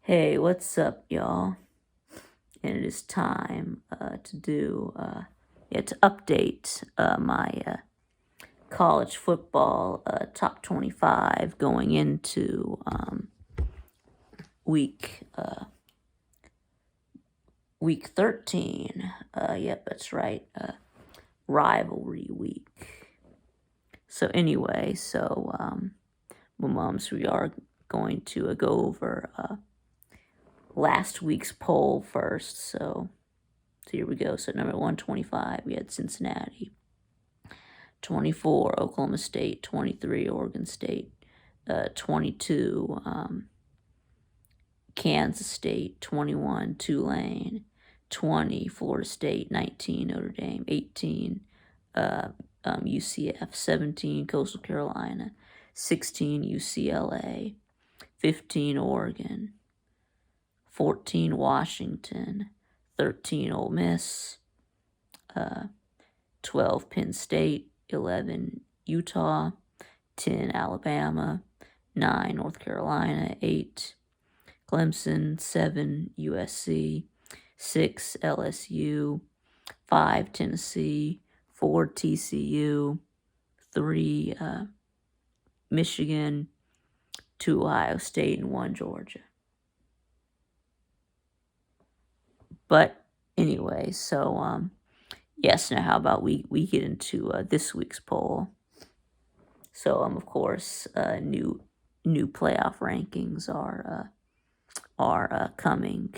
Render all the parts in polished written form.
Hey, what's up, y'all? And it is time to update my college football top 25 going into week week 13. Yep, that's right. Rivalry week. So anyway, moms, we are going to go over last week's poll first. So here we go. So number 125, we had Cincinnati. 24, Oklahoma State. 23, Oregon State. 22, Kansas State. 21, Tulane. 20, Florida State. 19, Notre Dame. 18, UCF. 17, Coastal Carolina. 16, UCLA. 15, Oregon. 14, Washington. 13, Ole Miss. 12, Penn State. 11, Utah. 10, Alabama. 9, North Carolina. 8, Clemson. 7, USC. 6, LSU. 5, Tennessee. 4, TCU. 3, Michigan. 2, Ohio State, and 1, Georgia. But anyway, yes, now how about we get into this week's poll? So of course, new playoff rankings are coming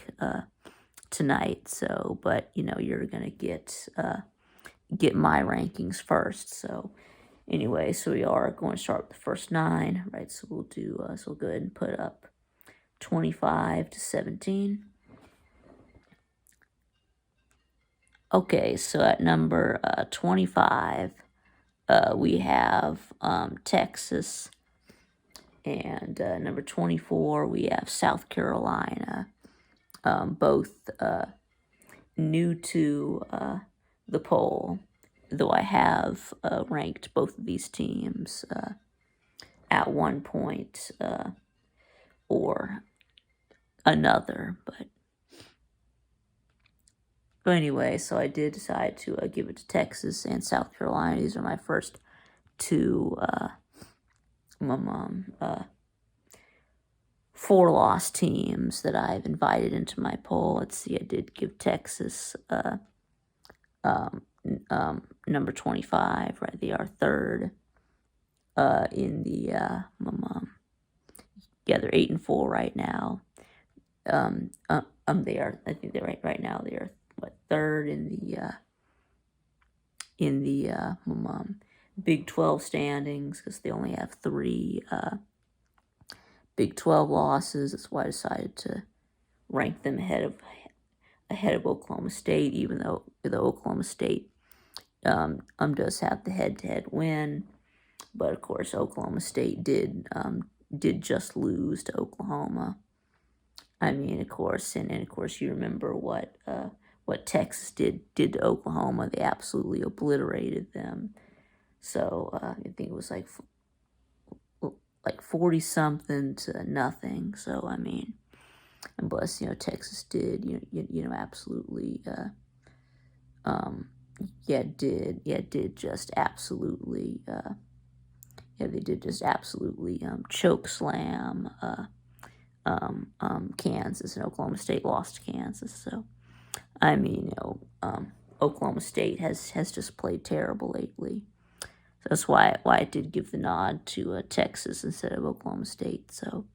tonight. So, but you're gonna get my rankings first. So anyway, so we are going to start with the first 9, right? So we'll do so we'll go ahead and put up 25 to 17. Okay, so at number 25, we have Texas, and number 24, we have South Carolina, both new to the poll, though I have ranked both of these teams at one point or another, but anyway, so I did decide to give it to Texas and South Carolina. These are my first two 4-loss teams that I've invited into my poll. Let's see, I did give Texas number 25, right? They are third in the they're 8-4 right now. They are, I think they're right now. They are third in the Big 12 standings, because they only have 3 Big 12 losses. That's why I decided to rank them ahead of Oklahoma State, even though Oklahoma State does have the head-to-head win. But of course, Oklahoma State did just lose to Oklahoma. I mean, of course, and of course, you remember what Texas did to Oklahoma. They absolutely obliterated them. So I think it was like 40-something to nothing. So I mean, and plus, Texas did absolutely did just absolutely they did just absolutely choke slam Kansas, and Oklahoma State lost to Kansas. So I mean, Oklahoma State has just played terrible lately. So that's why I did give the nod to Texas instead of Oklahoma State. So,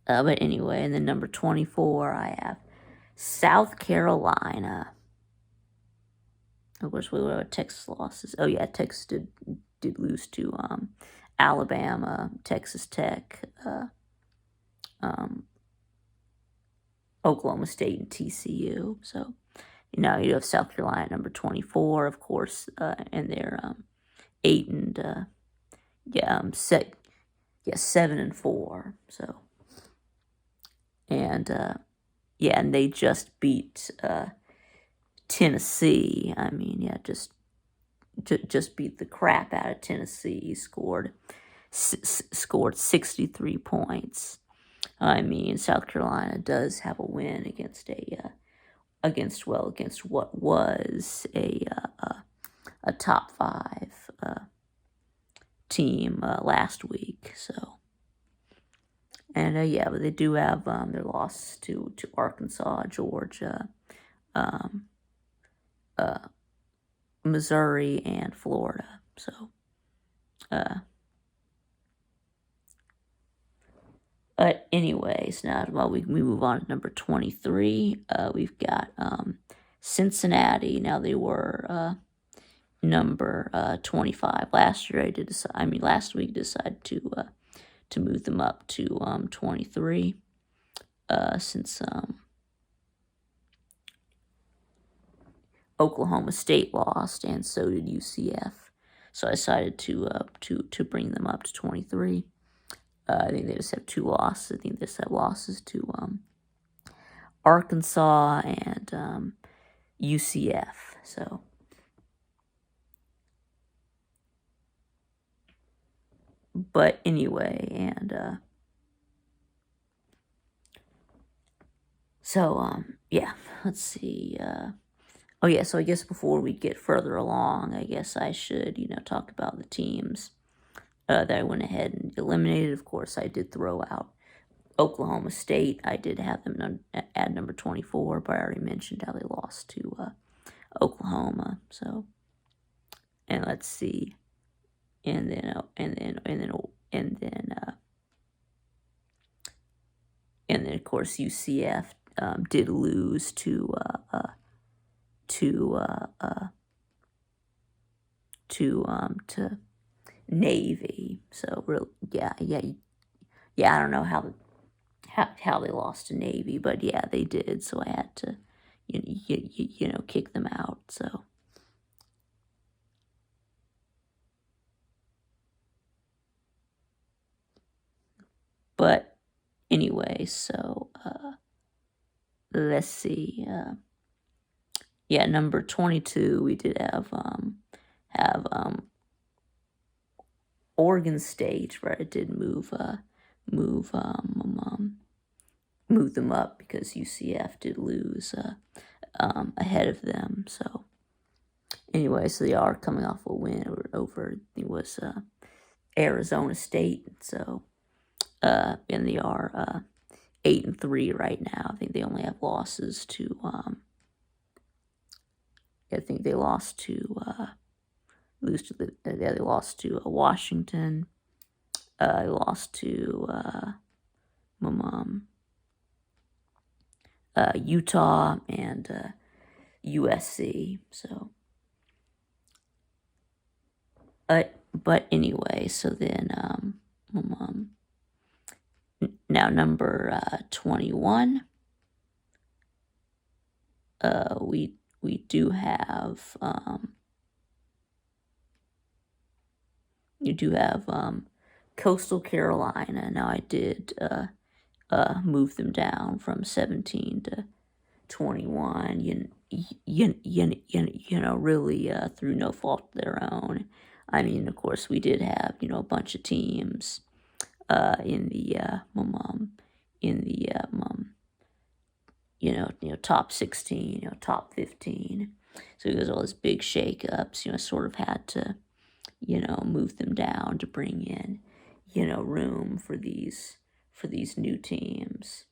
but anyway, and then number 24, I have South Carolina. Of course, we were Texas losses. Oh yeah, Texas did lose to Alabama, Texas Tech, Oklahoma State, and TCU. So you have South Carolina number 24, of course, and they're 7-4. So and and they just beat Tennessee. I mean, just beat the crap out of Tennessee. Scored 63 points. I mean, South Carolina does have a win against against what was a top 5 team last week. So, and yeah, but they do have their loss to Arkansas, Georgia, um, Missouri, and Florida. So, but anyways, now while we move on to number 23, we've got Cincinnati. Now they were number 25 last year. Last week decided to move them up to 23 since Oklahoma State lost, and so did UCF. So I decided to bring them up to 23. I think they just have 2 losses. I think they just have losses to Arkansas and UCF. So, but anyway, and yeah, let's see. Oh yeah, so I guess before we get further along, I guess I should talk about the teams that I went ahead and eliminated. Of course, I did throw out Oklahoma State. I did have them at number 24, but I already mentioned how they lost to Oklahoma. So, and let's see, and then of course UCF did lose to Navy. So yeah. I don't know how they lost to Navy, but yeah, they did. So I had to kick them out. So. But anyway, so let's see. Yeah, number 22, we did have Oregon State, right? It did move them up because UCF did lose ahead of them. So anyway, so they are coming off a win over it was Arizona State. So and they are 8-3 right now. I think they only have losses to I think they lost to they lost to Washington. They lost to Utah and USC. So, but anyway, so then now number 21. We do have Coastal Carolina. Now I did move them down from 17 to 21. Really through no fault of their own. I mean, of course, we did have a bunch of teams in the top 16, top 15. So there's all those big shakeups. Sort of had to move them down to bring in room for these new teams.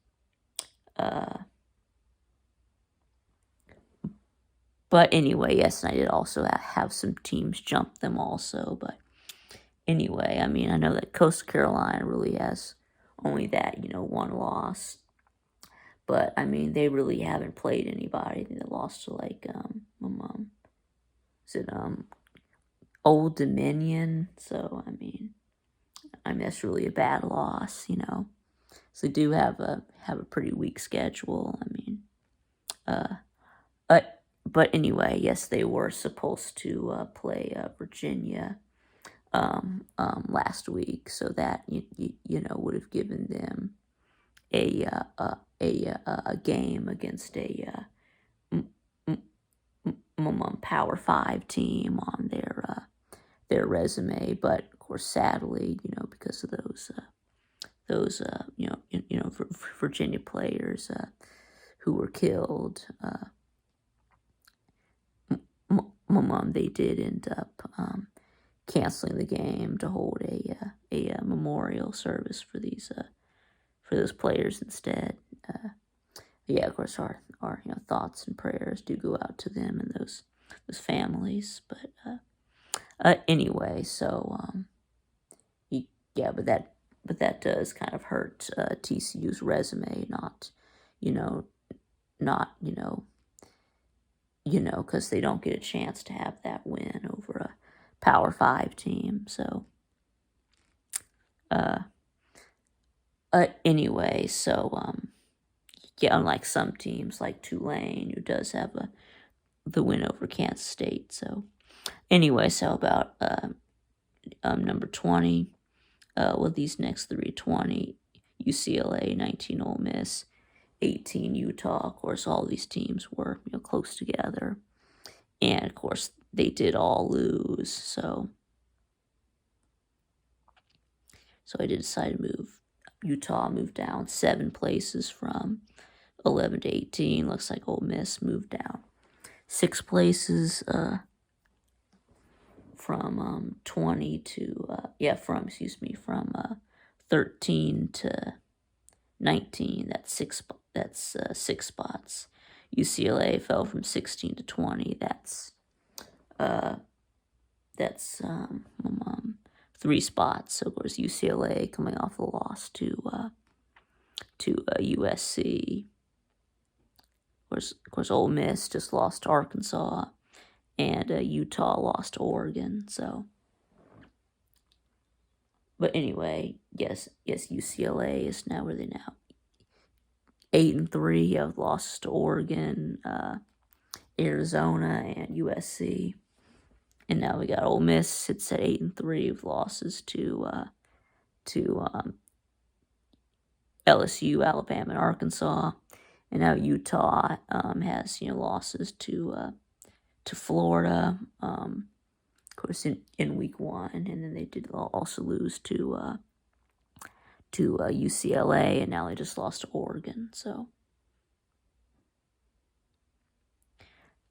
But anyway, yes, and I did also have some teams jump them also. But anyway, I mean, I know that Coastal Carolina really has only that, one loss. But, I mean, they really haven't played anybody. They lost to, like, is it, Old Dominion? So, I mean, that's really a bad loss, So they do have a pretty weak schedule. I mean, but anyway, yes, they were supposed to play Virginia last week, so that would have given them a game against a Power 5 team on their resume. But of course, sadly, because of those Virginia players who were killed. They did end up canceling the game to hold a memorial service for those players instead. Yeah, of course, our thoughts and prayers do go out to them and those families. But anyway, so yeah, but that does kind of hurt TCU's resume, not because they don't get a chance to have that win over a Power 5 team. So anyway, so yeah, unlike some teams like Tulane, who does have the win over Kansas State. So anyway, so about number 20. Well, these next three: 20 UCLA, 19 Ole Miss, 18 Utah. Of course, all these teams were close together, and of course they did all lose. So I did decide to move. Utah moved down 7 places from 11 to 18. Looks like Ole Miss moved down 6 places from 20 to from 13 to 19. That's 6 spots. UCLA fell from 16 to 20. That's 3 spots. So of course UCLA coming off the loss to USC. Of course, Ole Miss just lost to Arkansas, and Utah lost to Oregon. So, but anyway, yes, UCLA is now where they now 8-3. Have losses to Oregon, Arizona, and USC, and now we got Ole Miss. It's at 8-3 with losses to LSU, Alabama, and Arkansas. And now Utah has losses to Florida, of course in week 1, and then they did also lose to UCLA, and now they just lost to Oregon. So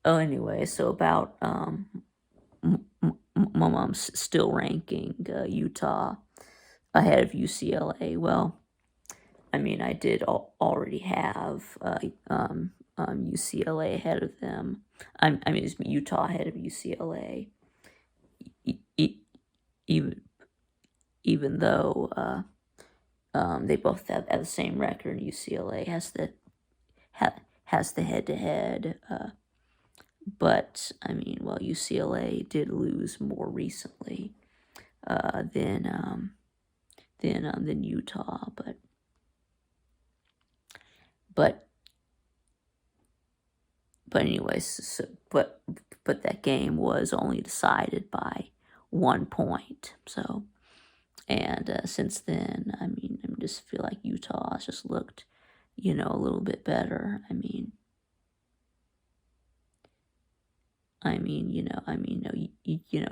anyway, so about my mom's still ranking Utah ahead of UCLA. Well, I mean, I did already have UCLA ahead of them. It's Utah ahead of UCLA. Even though they both have the same record, UCLA has the head-to-head. But UCLA did lose more recently than Utah, But anyways, but that game was only decided by 1 point. So, and since then, I just feel like Utah has just looked, a little bit better.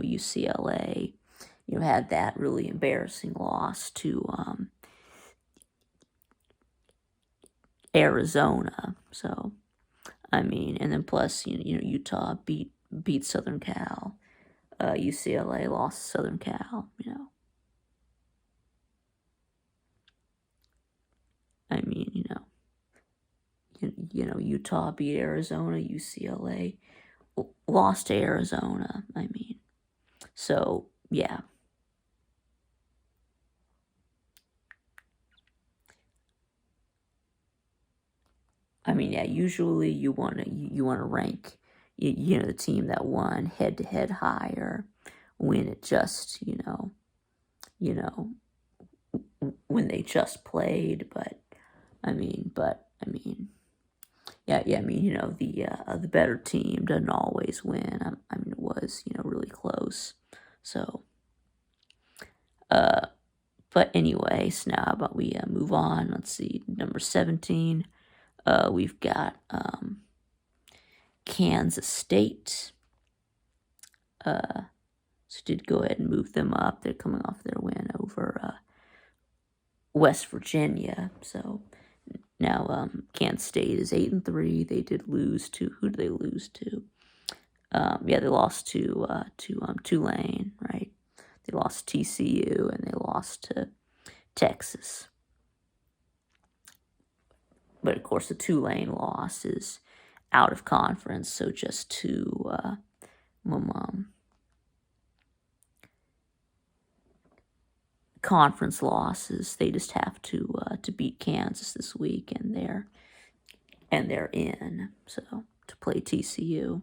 UCLA, had that really embarrassing loss to Arizona. So, and then plus, Utah beat Southern Cal. UCLA lost to Southern Cal, Utah beat Arizona. UCLA lost to Arizona. So yeah. Usually you want to rank, the team that won head-to-head higher when it just, when they just played. But, the better team doesn't always win. It was, really close. So, but anyways, now how about we move on? Let's see, number 17. We've got Kansas State. So did go ahead and move them up. They're coming off their win over West Virginia. So Kansas State is 8-3. They did lose to, who did they lose to? They lost to Tulane, right? They lost to TCU and they lost to Texas. But of course, the Tulane loss is out of conference, so just two conference losses. They just have to beat Kansas this week, and they're in. So to play TCU.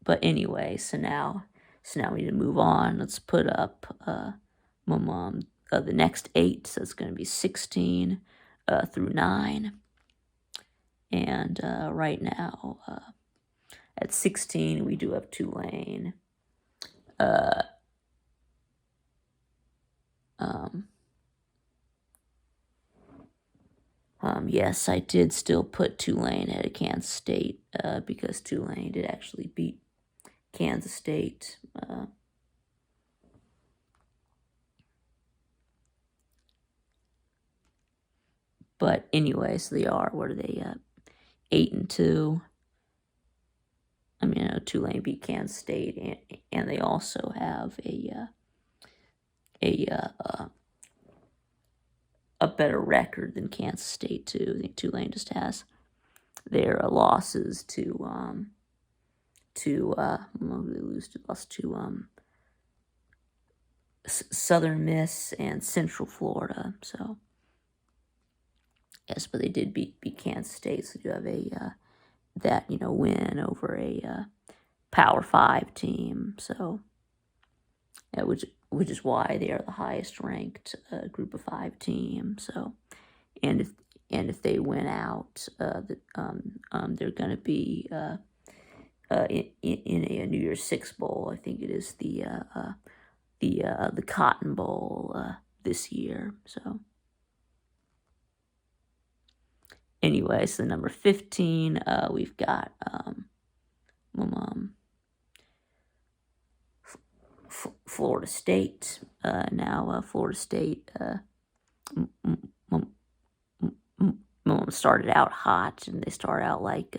But anyway, so now we need to move on. Let's put up the next 8. So it's going to be 16 through 9. And right now, at 16, we do have Tulane. Yes, I did still put Tulane ahead of Kansas State because Tulane did actually beat Kansas State. But anyway, so they are, what are they, 8-2. I mean, Tulane beat Kansas State, and they also have a better record than Kansas State too. I think Tulane just has their losses to who they lose to? Lost to Southern Miss and Central Florida. So yes, but they did beat Kansas State. So you have that win over a Power 5 team. So yeah, which is why they are the highest ranked Group of 5 team. So and if they win out, they're going to be in a New Year's Six bowl. I think it is the Cotton Bowl this year. So anyway, so number 15, we've got Florida State. Now Florida State started out hot, and they start out like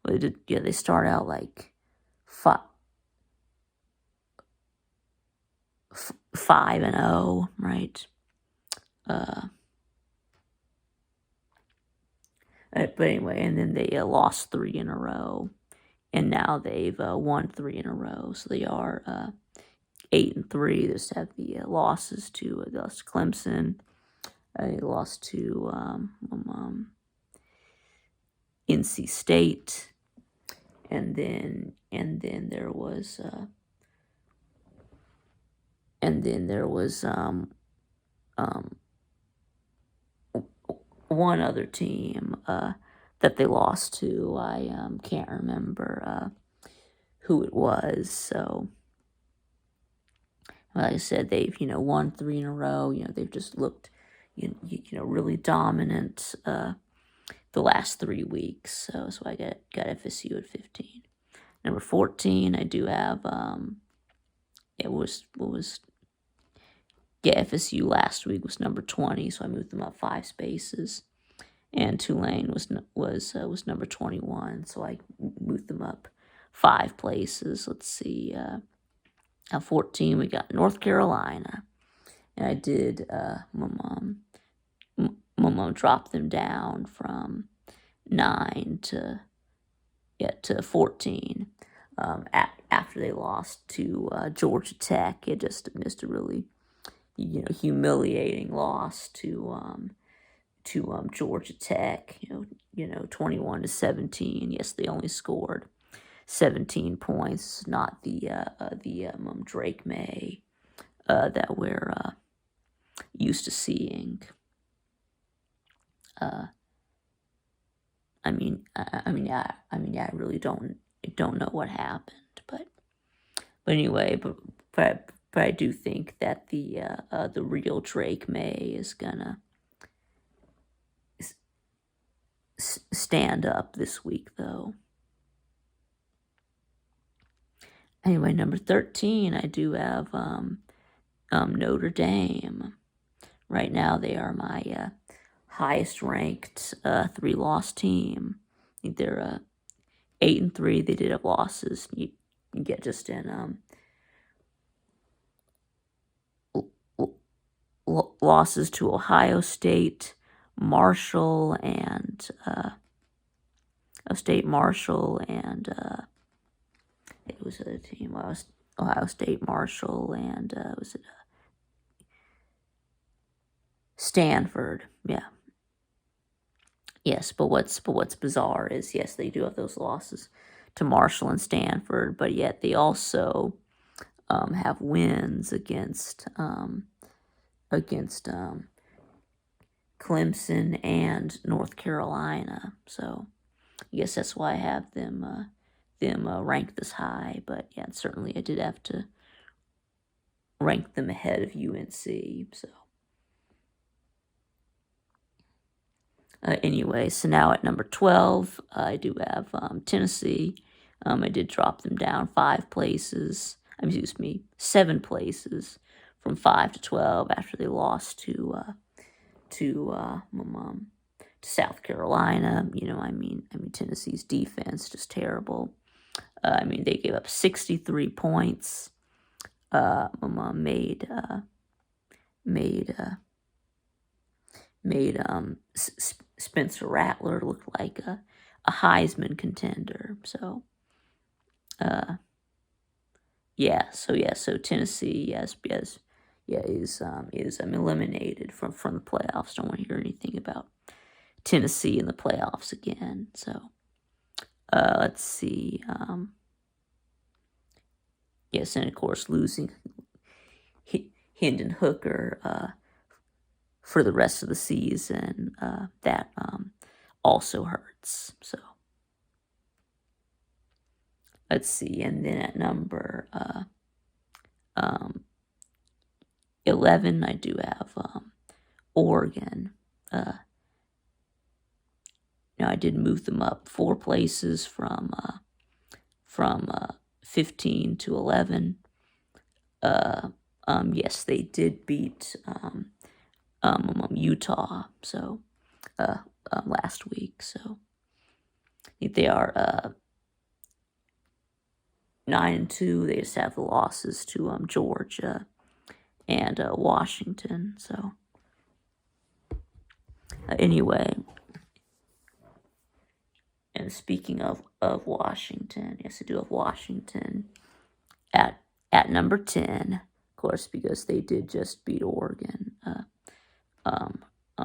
they start out like 5-0, right? But anyway, and then they lost 3 in a row, and now they've won 3 in a row. So they are 8-3. They just have the losses to Clemson. They lost to NC State, and then there was one other team that they lost to. I can't remember who it was. So, like I said, they've won 3 in a row. They've just looked really dominant the last 3 weeks. So I got FSU at 15. Number 14, I do have FSU last week was number 20, so I moved them up 5 spaces. And Tulane was number 21, so I moved them up 5 places. Let's see. At 14, we got North Carolina, and I did. My mom dropped them down from 9 to 14. After they lost to Georgia Tech, it just missed a really humiliating loss to Georgia Tech. 21-17. Yes, they only scored 17 points, not the Drake May that we're used to seeing. I really don't know what happened, but anyway, but I do think that the real Drake May is gonna stand up this week, though. Anyway, number 13, I do have Notre Dame. Right now, they are my highest ranked 3-loss team. I think they're 8-3. They did have losses. You get just in losses to Ohio State, Marshall, and it was a team. Ohio State, Marshall, and was it Stanford? Yeah. Yes, but what's bizarre is, yes, they do have those losses to Marshall and Stanford, but yet they also have wins against Clemson and North Carolina. So I guess that's why I have them ranked this high. But yeah, certainly I did have to rank them ahead of UNC. So anyway, so now at number 12, I do have Tennessee. I did drop them down 7 places from 5 to 12 after they lost to South Carolina. Tennessee's defense just terrible. They gave up 63 points. My mom made Spencer Rattler look like a Heisman contender. So, so Tennessee, is eliminated from the playoffs. Don't want to hear anything about Tennessee in the playoffs again. So, let's see. Yes, and of course losing Hendon Hooker for the rest of the season, that also hurts. So let's see, and then at number 11, I do have Oregon. Now I did move them up 4 places from 15 to 11. Yes, they did beat Utah. So last week. So I think they are 9-2. They just have the losses to Georgia and Washington. So anyway, and speaking of Washington, yes, I do have Washington at number 10, of course, because they did just beat Oregon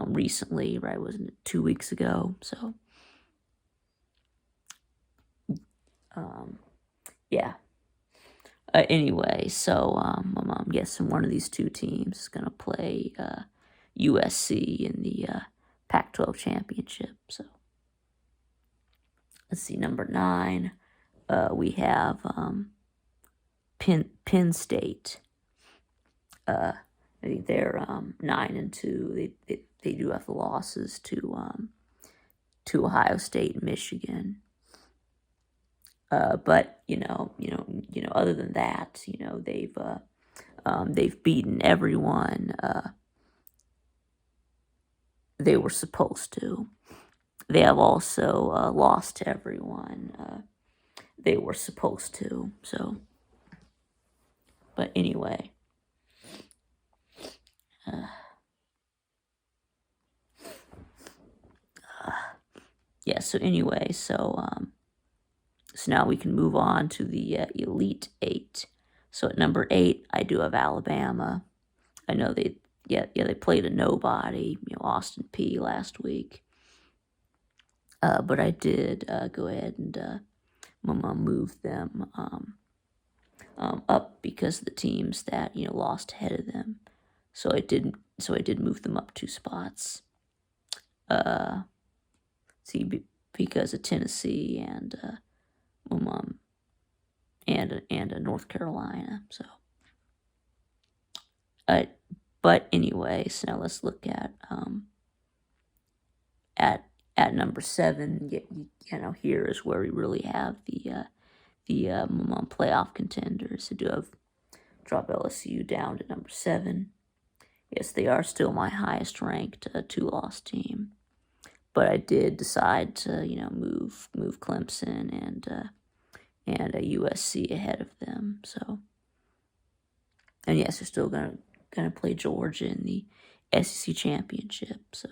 recently, right? Wasn't it 2 weeks ago? So yeah. Anyway, so I'm guessing one of these 2 teams is going to play USC in the Pac-12 championship. So let's see, number 9, we have Penn State. I think they're 9-2. They do have the losses to Ohio State and Michigan. But other than that, they've beaten everyone they were supposed to. They have also lost to everyone they were supposed to. So, but anyway, so anyway, so now we can move on to the Elite 8. So at number 8, I do have Alabama. I know they played a nobody, Austin Peay last week. But I did go ahead and move them up because of the teams that lost ahead of them. So I did move them up 2 spots. Because of Tennessee and North Carolina. So, but anyway, so now let's look at number 7. Here is where we really have the the playoff contenders. I do have drop LSU down to number 7. Yes, they are still my highest ranked 2-loss team, but I did decide to move Clemson and USC ahead of them. So, and yes, they're still gonna play Georgia in the SEC championship. So,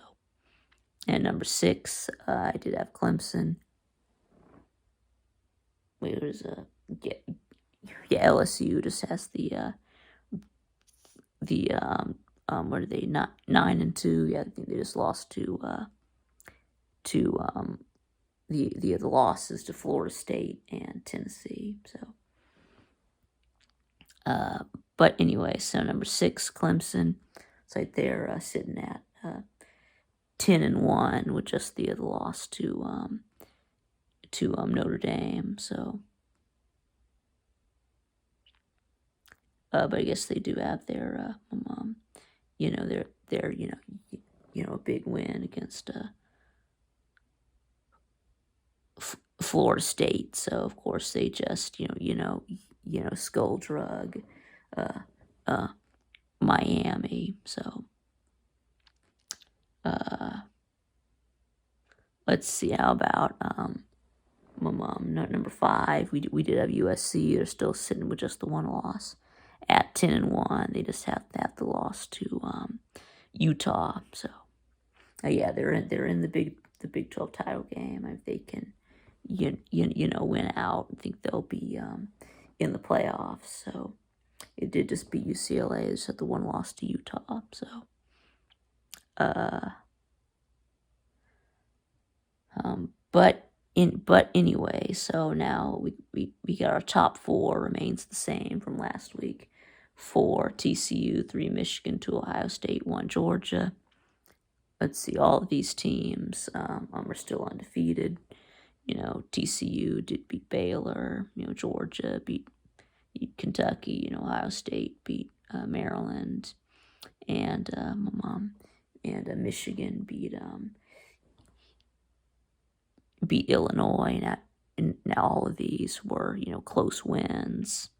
and number 6, I did have Clemson. Wait, was LSU just has the what are they, not 9-2? Yeah, I think they just lost to the other losses to Florida State and Tennessee. So, but anyway, so number 6, Clemson, it's right there, sitting at 10-1 with just the other loss to Notre Dame. So, but I guess they do have their their a big win against Florida State. So of course they just skull drug Miami. So let's see, how about number 5, we did have USC. They're still sitting with just the 1 loss at 10-1. They just have the loss to Utah. So yeah, they're in the Big 12 title game. If they can win out, I think they'll be in the playoffs. So it did just beat UCLA. They just had the 1 loss to Utah. So but anyway, so now we got our top 4 remains the same from last week. 4 TCU, 3 Michigan, 2 Ohio State, 1 Georgia. Let's see, all of these teams are still undefeated. TCU did beat Baylor. Georgia beat Kentucky. Ohio State beat Maryland, and Michigan beat Illinois. And now all of these were close wins.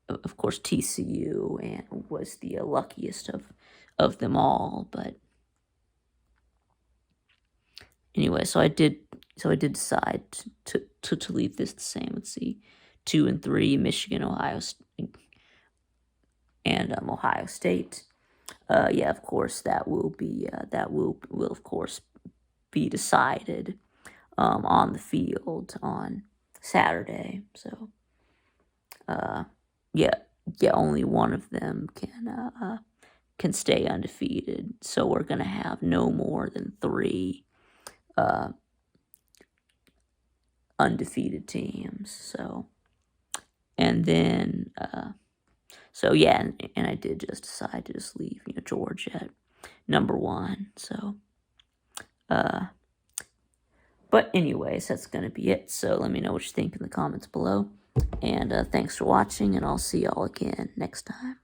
Of course, TCU was the luckiest of them all. But anyway, so I did decide to leave this the same. Let's see, 2 and 3, Michigan, Ohio State, and Ohio State. Yeah, of course that will be of course be decided on the field on Saturday. So yeah, only one of them can stay undefeated. So we're gonna have no more than 3 undefeated teams. So, and then so yeah, and I did just decide to just leave Georgia at number 1. So but anyways, that's gonna be it. So let me know what you think in the comments below, and thanks for watching, and I'll see y'all again next time.